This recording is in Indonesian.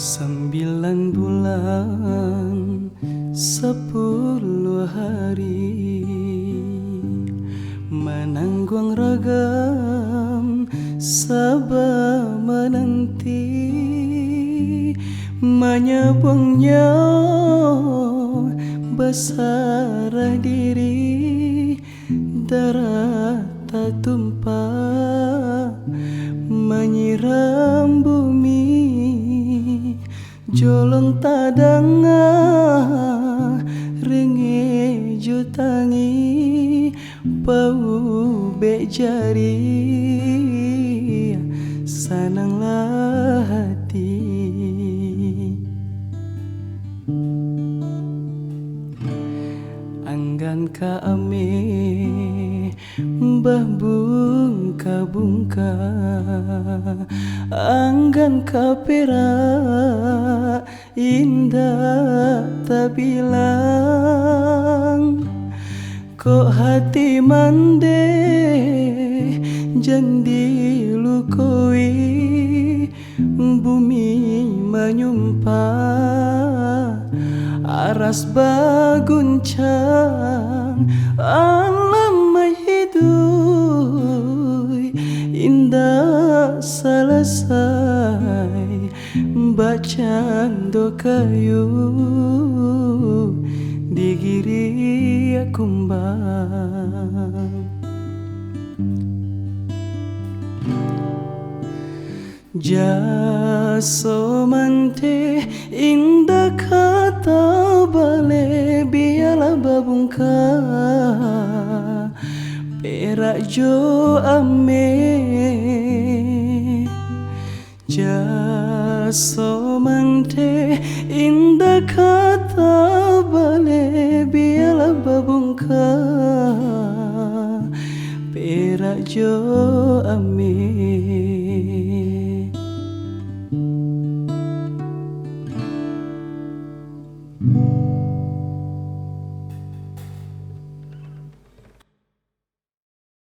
9 bulan 10 hari menanggung ragam sabah menanti menyabungnya besar diri darah tak tumpah menyiram bumi jolong tadangah ringi jutangi bau bek jari sananglah hati anggan ka ame mbah bungka anggan ka perak indah tak bilang kok hati mande jandi lukoi bumi menyumpah aras baguncang alam hidup indah selesai bacaan kayu digiri kumbang jaso mante indah kata bale biala babungka perak jo ame jaso mante indah kata bale biala babungka perak jo ame